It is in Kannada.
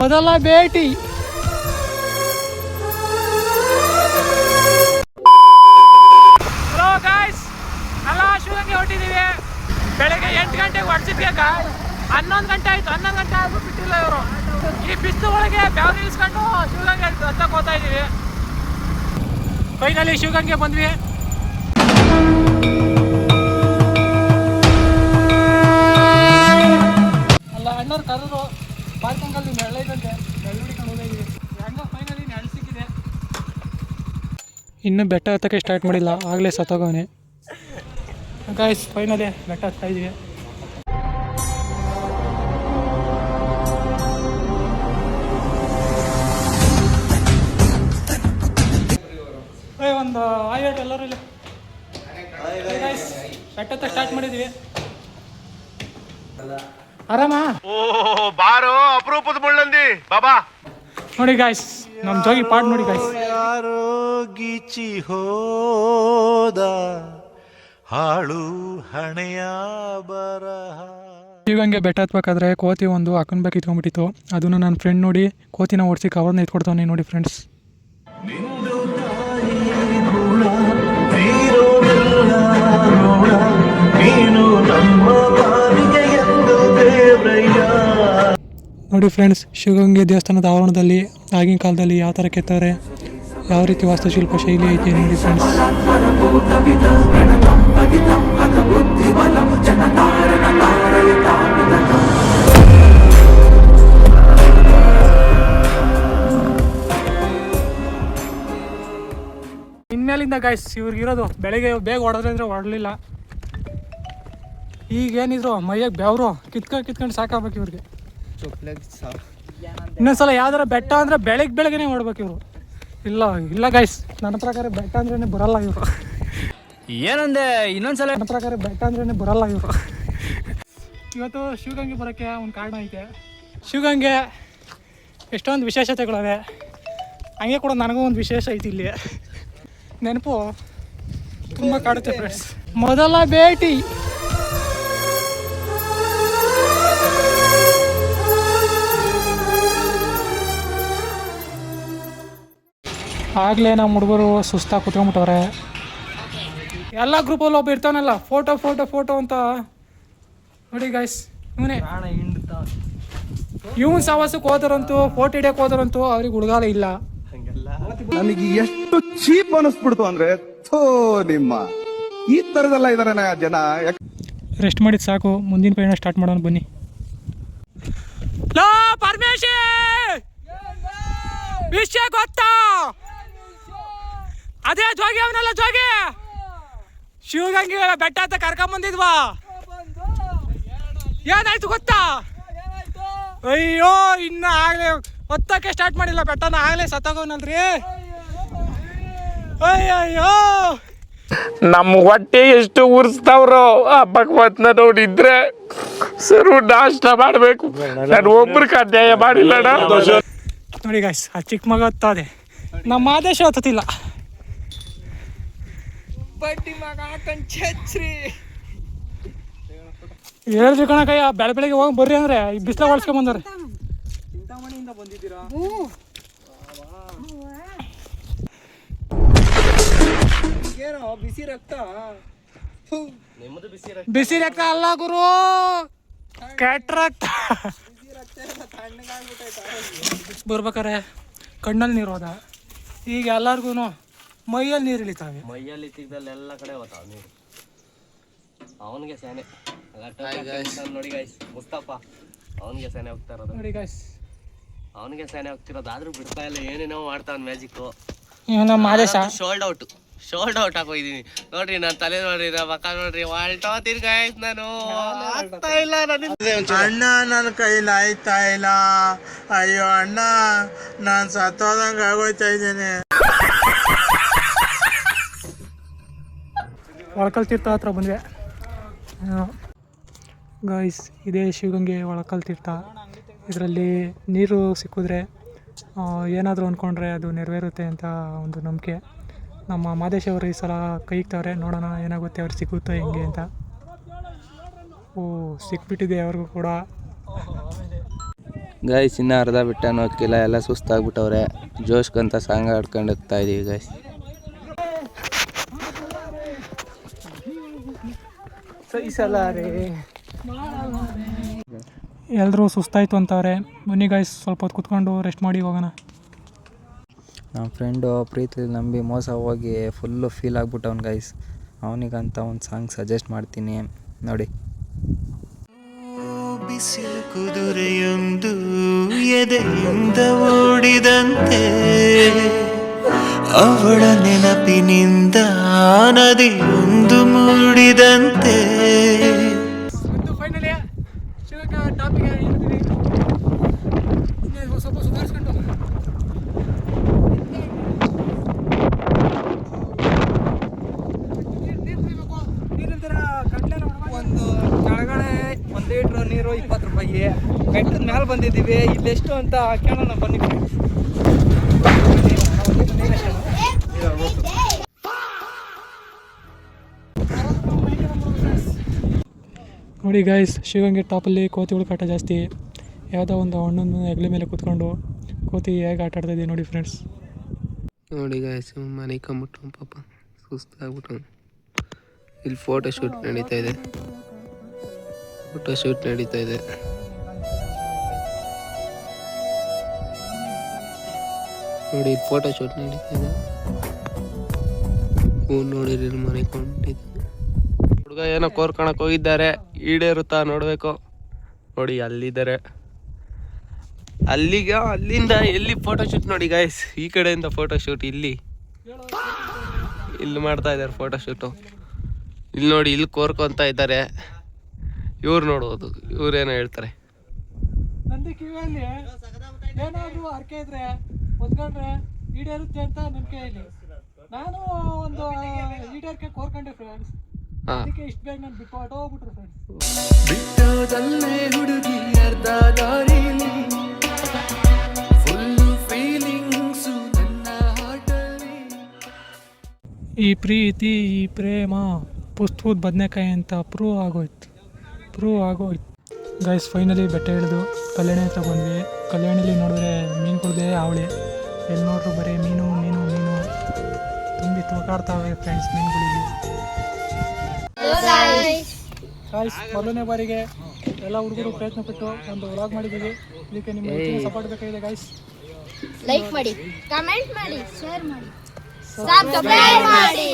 ಮೊದಲ ಭೇಟಿ. ಹಲೋ ಗಾಯ್ಸ್, ಎಲ್ಲ ಶಿವಗಂಗೆ ಹೊಟ್ಟಿದ್ದೀವಿ. ಬೆಳಗ್ಗೆ 8 ಗಂಟೆಗೆ ಹೊಡ್ಸಿದ್ವಿ ಗಾಯ್. 11 ಗಂಟೆ ಆಯ್ತು. 11 ಗಂಟೆ ಆದ್ರೂ ಬಿಟ್ಟಿಲ್ಲ ಇವರು. ಈ ಬಿಸಿಲು ಒಳಗೆ ಬೆವರು ಇಳಿಸ್ಕೊಂಡು ಶಿವಗಂಗೆ ಹತ್ತಕ್ಕೆ ಹೋಗ್ತಾ ಇದೀವಿ. ಫೈನಲಿ ಶಿವಗಂಗೆ ಬಂದ್ವಿ. ಅಲ್ಲ ಅಣ್ಣವ್ರು ಕರೆದ್ರು ಪಾರ್ಕಿಂಗಲ್ಲಿ ನೆರಳೈತಂತೆ, ನೆರಳು ಹಿಡ್ಕೊಂಡು ಹೋಗಿದ್ದೀವಿ. ಹೆಂಗೋ ಫೈನಲಿ ನೆರಳು ಸಿಕ್ಕಿದೆ. ಇನ್ನೂ ಬೆಟ್ಟ ಹತ್ತಕ್ಕೆ ಸ್ಟಾರ್ಟ್ ಮಾಡಿಲ್ಲ, ಆಗಲೇ ಸತ್ತೋಗವನೆ. ಗಾಯ್ಸ್ ಫೈನಲಿ ಬೆಟ್ಟ ಹತ್ತಾ ಇದೀವಿ. ಒಂದು ಆಯ್ತು ಎಲ್ಲರೂ ಇಲ್ಲ. ಬೆಟ್ಟ ಹತ್ತ ಸ್ಟಾರ್ಟ್ ಮಾಡಿದ್ವಿ. ಆರಾಮ ಬಾರೋ ಅಪರೂಪದ ಮುಳ್ಳಂದಿ ಬಾಬಾ. ನೋಡಿ ಗಾಯ್ಸ್, ನಮ್ ಜೋಗಿ ಪಾಡ್ ನೋಡಿ ಗಾಯ್ಸ್. ಯಾರೋ ಗೀಚಿ ಹೋದ ಹಾಳು ಹಣೆಯ ಬರಹ. ಶಿವಗಂಗೆ ಬೆಟ್ಟ ಹತ್ಬೇಕಾದ್ರೆ ಕೋತಿ ಒಂದು ಅಕ್ಕನ ಬ್ಯಾಗ್ ಇಟ್ಕೊಂಡ್ಬಿಟ್ಟಿತ್ತು. ಅದನ್ನು ನನ್ನ ಫ್ರೆಂಡ್ ನೋಡಿ ಕೋತಿನ ಓಡಿಸಿ ಕವರ್ನ ಎತ್ಕೊಡ್ತಾನೆ. ನೋಡಿ ಫ್ರೆಂಡ್ಸ್, ನೋಡಿ ಫ್ರೆಂಡ್ಸ್, ಶಿವಗಂಗೆ ದೇವಸ್ಥಾನದ ಆವರಣದಲ್ಲಿ ಆಗಿನ ಕಾಲದಲ್ಲಿ ಯಾವ ಥರ ಕೆತ್ತಾರೆ, ಯಾವ ರೀತಿ ವಾಸ್ತುಶಿಲ್ಪ ಶೈಲಿ ಐತೆ ನೋಡಿ ಫ್ರೆಂಡ್ಸ್. ಇನ್ಮೇಲಿಂದ ಗಾಯ್ಸ್ ಇವ್ರಿಗಿರೋದು ಬೆಳಗ್ಗೆ ಬೇಗ ಹೊಡೆದ್ರೆ ಅಂದರೆ ಹೊಡಲಿಲ್ಲ. ಈಗೇನಿದ್ರು ಮೈಯಾಗ ಬೆವರು ಕಿತ್ಕೊಂಡು ಸಾಕಾಗ್ಬೇಕು ಇವ್ರಿಗೆ. ಇನ್ನೊಂದ್ಸಲ ಯಾವ್ದಾರ ಬೆಟ್ಟ ಅಂದರೆ ಬೆಳಗ್ಗೆನೇ ಹೊಡ್ಬೇಕು ಇವರು. ಇಲ್ಲ ಗಾಯ್ಸ್, ನನ್ನ ಪ್ರಕಾರ ಬೆಟ್ಟ ಅಂದ್ರೇ ಬರಲ್ಲ ಇವರು. ಏನಂದೆ ಇನ್ನೊಂದ್ಸಲ? ನನ್ನ ಪ್ರಕಾರ ಬೆಟ್ಟ ಅಂದ್ರೇ ಬರಲ್ಲ ಇವರು. ಇವತ್ತು ಶಿವಗಂಗೆ ಬರೋಕ್ಕೆ ಒಂದು ಕಾರಣ ಐತೆ. ಶಿವಗಂಗೆ ಎಷ್ಟೊಂದು ವಿಶೇಷತೆಗಳಿವೆ, ಹಂಗೆ ಕೂಡ ನನಗೂ ಒಂದು ವಿಶೇಷ ಐತಿ. ಇಲ್ಲಿ ನೆನಪು ತುಂಬ ಕಾಡುತ್ತೆ ಫ್ರೆಂಡ್ಸ್. ಮೊದಲ ಭೇಟಿ. ಆಗಲೇ ನಮ್ಮ ಹುಡುಗರು ಸುಸ್ತಾಗಿ ಕುತ್ಕೊಂಡ್ಬಿಟ್ಟವ್ರೆ. ಎಲ್ಲ ಗ್ರೂಪಲ್ಲಿ ಒಬ್ಬ ಇರ್ತಾನಲ್ಲ, ಫೋಟೋ ಅಂತ ನೋಡಿ ಗಾಯ್ಸ್, ಇವನೇ. ಇವನ್ ಸವಾಸಕ್ಕೆ ಹೋದರಂತೂ, ಫೋಟೋ ಹಿಡಿಯಕ್ಕೆ ಹೋದರಂತೂ ಅವ್ರಿಗೆ ಹುಡುಗಾಲ ಇಲ್ಲ. ನನಗೆ ಎಷ್ಟು ಚೀಪ್ ಅನಿಸ್ಬಿಡ್ತು ಅಂದ್ರೆ, ನಿಮ್ಮ ಈ ತರದೆಲ್ಲ ಇದಾರೆ ಜನ. ರೆಸ್ಟ್ ಮಾಡಿದ್ ಸಾಕು, ಮುಂದಿನ ಪಯಣ ಸ್ಟಾರ್ಟ್ ಮಾಡೋಣ ಬನ್ನಿ. ಪರಮೇಶಿ ವಿಷಯ ಗೊತ್ತಾ? ಅದೇ ಜೋಗಿ ಅವನಲ್ಲ, ಜೋಗಿ ಶಿವಗಂಗೆ ಬೆಟ್ಟ ಅಂತ ಕರ್ಕೊಂಬಂದಿದ್ವಾ. ಏನಾಯ್ತು ಗೊತ್ತಾ? ಅಯ್ಯೋ, ಇನ್ನ ಆಗ್ಲೇ ಹೊತ್ತಕ್ಕೆ ಸ್ಟಾರ್ಟ್ ಮಾಡಿಲ್ಲ ಬೆಟ್ಟನ, ಆಗ್ಲೇ ಸತ್ತೋಗವನಲ್ರಿ. ಅಯ್ಯಯ್ಯೋ, ನಮ್ಮ ಹೊಟ್ಟೆ ಎಷ್ಟು ಉರ್ಸ್ತಾವ್ರೋ ಆ ಭಗವತ್ನ ನೋಡಿದ್ರೆ ಸರು ನಾಷ್ಟ ಮಾಡಬೇಕು. ನಾನು ಒಬ್ರಿಗೆ ಅನ್ಯಾಯ ಮಾಡಿಲ್ಲಣ್ಣ. ನೋಡಿ ಗಾಯ್ಸ್, ಆ ಚಿಕ್ಕ ಮಗ ಹತ್ತದೆ, ನಮ್ಮ ಆದೇಶ ಹತ್ತತಿಲ್ಲ. ಹೇಳಿದ್ವಿ ಕಣಕಯ್ಯ, ಬೆಳಗ್ಗೆ ಹೋಗಿ ಬರ್ರಿ ಅಂದ್ರೆ ಈ ಬಿಸಿಲ ಹೊಳ್ಸ್ಕೊಂಡ್ ಬಂದಾರೆ. ಬಿಸಿ ರಕ್ತ ಅಲ್ಲ ಗುರು, ಕೆಟ್ಟ ರಕ್ತ. ಬರ್ಬೇಕಾರೆ ಕಣ್ಣಲ್ಲಿ ನೀರು ಹೋದ. ಈಗ ಎಲ್ಲಾರ್ಗು ಮೈಯಲ್ಲಿ ನೀರು ಇಳಿತಾವೆ. ಮೈಯಲ್ಲಿ ತಿಗ್ದಲ್ಲಿ ಎಲ್ಲ ಕಡೆ ಹೋಗ್ತಾವ ನೀರು. ಅವನಿಗೆ ಸೇನೆ ನೋಡಿ ಗೈಸ್, ಮುಸ್ತಫಾ ಅವನಿಗೆ ಸೇನೆ ಹೋಗ್ತಾ ಇರೋದು ನೋಡಿ ಗೈಸ್, ಅವನಿಗೆ ಸೇನೆ ಹೋಗ್ತಿರೋದು. ಆದ್ರೂ ಬಿಡ್ತಾ ಇಲ್ಲ, ಏನೇನೋ ಮಾಡ್ತಾವ್ ಮ್ಯಾಜಿಕ್. ನಮ್ಮ ಆದೇಶ. ಶೋಲ್ಡ್ ಔಟ್ ಹಾಕೋದೀನಿ ನೋಡ್ರಿ, ನಾನು ತಲೆ ನೋಡ್ರಿ, ಮಕ್ಕ ನೋಡ್ರಿ, ವಾಲ್ಟೋತೀನಿ ಗೈಸ್. ನಾನು ಆಗ್ತಾ ಇಲ್ಲ, ಅಣ್ಣ ನನ್ನ ಕೈಲಿ ಆಯ್ತಾ ಇಲ್ಲ. ಅಯ್ಯೋ ಅಣ್ಣ, ನಾನು ಸತ್ತೋದಂಗ ಆಗೋಯ್ತಾ ಇದ್ದೇನೆ. ಒಳಕಲ್ ತೀರ್ಥ ಹತ್ರ ಬಂದ್ವಿ ಗಾಯ್ಸ್. ಇದೇ ಶಿವಗಂಗೆ ಒಳಕಲ್ ತೀರ್ಥ. ಇದರಲ್ಲಿ ನೀರು ಸಿಕ್ಕಿದ್ರೆ ಏನಾದರೂ ಅಂದ್ಕೊಂಡ್ರೆ ಅದು ನೆರವೇರುತ್ತೆ ಅಂತ ಒಂದು ನಂಬಿಕೆ. ನಮ್ಮ ಮಾದೇಶವರು ಈ ಸಲ ಕೈ ಇಕ್ತವ್ರೆ, ನೋಡೋಣ ಏನಾಗುತ್ತೆ, ಅವ್ರಿಗೆ ಸಿಗುತ್ತೋ ಹೆಂಗೆ ಅಂತ. ಸಿಕ್ಬಿಟ್ಟಿದೆ ಅವ್ರಿಗೂ ಕೂಡ. ಗೈಸ್ ಇನ್ನೂ ಅರ್ಧ ಬಿಟ್ಟನೂ ಹೋಗಿಲ್ಲ, ಎಲ್ಲ ಸುಸ್ತಾಗ್ಬಿಟ್ಟವ್ರೆ. ಜೋಶ್ಕಂತ ಸಾಂಗ್ ಆಡ್ಕೊಂಡು ಹೋಗ್ತಾ ಇದೀವಿ ಗೈಸ್. ಎಲ್ಲರೂ ಸುಸ್ತಾಯ್ತು ಅಂತವ್ರೆ. ಬನ್ನಿ ಗಾಯ್ಸ್ ಸ್ವಲ್ಪ ಹೊತ್ತು ಕುತ್ಕೊಂಡು ರೆಸ್ಟ್ ಮಾಡಿ ಹೋಗೋಣ. ನಮ್ಮ ಫ್ರೆಂಡು ಪ್ರೀತಿ ನಂಬಿ ಮೋಸ ಹೋಗಿ ಫುಲ್ಲು ಫೀಲ್ ಆಗ್ಬಿಟ್ಟವ್ನು ಗೈಸ್. ಅವನಿಗಂತ ಒಂದು ಸಾಂಗ್ ಸಜೆಸ್ಟ್ ಮಾಡ್ತೀನಿ ನೋಡಿ. ಬಿಸಿಲು ಕುದುರೆಯೊಂದು ಎದೆಯಿಂದ ಓಡಿದಂತೆ, ಅವಳ ನೆನಪಿನಿಂದ ನದಿಯೊಂದು ಮೂಡಿದಂತೆ. ಫೈನಲಿ ಶಿವಗಂಗಾ ಟಾಪಿಗೆ ಇಳಿದ್ವಿ. ಸ್ವಲ್ಪ ಸುಧಾರಿಸ್ಕೊಂಡು ಒಂದು ಕೆಳಗಡೆ 1 ಲೀಟ್ರ್ ನೀರು 20 ರೂಪಾಯಿ. ಬೆಟ್ಟದ ಮೇಲೆ ಬಂದಿದ್ದೀವಿ, ಇಲ್ಲೆಷ್ಟು ಅಂತ ಕೇಳೋಣ ಬನ್ನಿ. ನೋಡಿ ಗಾಯ್ಸ್, ಶಿವಗಂಗೆ ಟಾಪಲ್ಲಿ ಕೋತಿಗಳು ಕಾಟ ಜಾಸ್ತಿ. ಯಾವುದೋ ಒಂದು ಹಣ್ಣನ್ನು ಹೆಗಲ ಮೇಲೆ ಕೂತ್ಕೊಂಡು ಕೋತಿ ಹೇಗೆ ಆಟ ಆಡ್ತಾ ಇದೀವಿ ನೋಡಿ ಫ್ರೆಂಡ್ಸ್. ನೋಡಿ ಗಾಯ್ಸ್, ಮನೆ ಕಂಬಿಟ್ಟು ಪಾಪ ಸುಸ್ತಾಗ್ಬಿಟ್ಟು. ಇಲ್ಲಿ ಫೋಟೋ ಶೂಟ್ ನಡೀತಾ ಇದೆ. ನೋಡಿ ಇಲ್ಲಿ ಫೋಟೋ ಶೂಟ್ ನಡೀತಾ ಇದೆ. ನೋಡಿರಿ ಇಲ್ಲಿ ಮನೆ ಕೊಂಡಿದ್ದೆ. ಹುಡುಗ ಏನೋ ಕೋರ್ಕೊಳಕ್ ಹೋಗಿದ್ದಾರೆ, ಈಡೇರುತ್ತಾ ನೋಡ್ಬೇಕು. ನೋಡಿ ಅಲ್ಲಿದ್ದಾರೆ, ಅಲ್ಲಿಂದ ಎಲ್ಲಿ ಫೋಟೋ ಶೂಟ್ ನೋಡಿ ಗಾಯ್ಸ್. ಈ ಕಡೆಯಿಂದ ಫೋಟೋ ಶೂಟ್ ಇಲ್ಲಿ ಮಾಡ್ತಾ ಇದ್ದಾರೆ ಫೋಟೋ ಶೂಟು. ಇಲ್ಲಿ ನೋಡಿ, ಇಲ್ಲಿ ಕೋರ್ಕೊಂತ ಇದ್ದಾರೆ. ಇವ್ರು ನೋಡ್ಬೋದು, ಇವ್ರೇನೋ ಹೇಳ್ತಾರೆ. ನಂದಿ ಕಿವಿಯಲ್ಲಿ ಏನಾದರೂ ಅರ್ಕೆ ಇದ್ರೆ ಹೊತ್ಕೊಂಡ್ರೆ ಈಡೇರುತ್ತೆ ಅಂತ ನಂಬಿಕೆ ಇಲ್ಲಿ. ನಾನು ಒಂದು ಈಡೇರಿಕೆ ಕೋರ್ಕೊಂಡೆ ಫ್ರೆಂಡ್ಸ್. ಅದಕ್ಕೆ ಇಷ್ಟು ಬೇಗ ನಾನು ಬಿಟ್ಟು ಹೊಟ್ಟೋಗ್ಬಿಟ್ರು ಫ್ರೆಂಡ್ಸ್. ಬಿಟ್ಟೋದಲ್ಲೇ ಹುಡುಗಿ ಅರ್ಧ ದಾರಿಲಿ, ಫುಲ್ ಫೀಲಿಂಗ್ಸು ನನ್ನ ಹಾಟಲ್ಲಿ. ಈ ಪ್ರೀತಿ ಈ ಪ್ರೇಮ ಪುಸ್ತಕದ ಬದನೆಕಾಯಿ ಅಂತ ಪ್ರೂವ್ ಆಗೋಯ್ತು. ಗೈಸ್ ಫೈನಲಿ ಬೆಟ್ಟ ಇಳಿದು ಕಲ್ಯಾಣಿ ಹತ್ರ ಬಂದ್ವಿ. ಕಲ್ಯಾಣಿಲಿ ನೋಡಿದ್ರೆ ಮೀನುಗಳದೇ ಅವಳಿ. ಎಲ್ಲಿ ನೋಡ್ರು ಬರೀ ಮೀನು ತುಂಬಿ ತುಳ್ಕಾಡ್ತಾವೆ ಫ್ರೆಂಡ್ಸ್ ಮೀನುಗಳಿಗೆ. ಗಾಯ್ಸ್ ಮೊದಲನೇ ಬಾರಿಗೆ ಎಲ್ಲ ಹುಡುಗರು ಪ್ರಯತ್ನ ಪಟ್ಟು ಒಂದು ವ್ಲಾಗ್ ಮಾಡಿದ್ದೀವಿ. ಇದಕ್ಕೆ ನಿಮ್ಮ ಹೆಚ್ಚಿನ ಸಪೋರ್ಟ್ ಬೇಕಾಗಿದೆ ಗಾಯ್ಸ್. ಲೈಕ್ ಮಾಡಿ, ಕಮೆಂಟ್ ಮಾಡಿ, ಶೇರ್ ಮಾಡಿ, ಸಬ್ಸ್ಕ್ರೈಬ್ ಮಾಡಿ.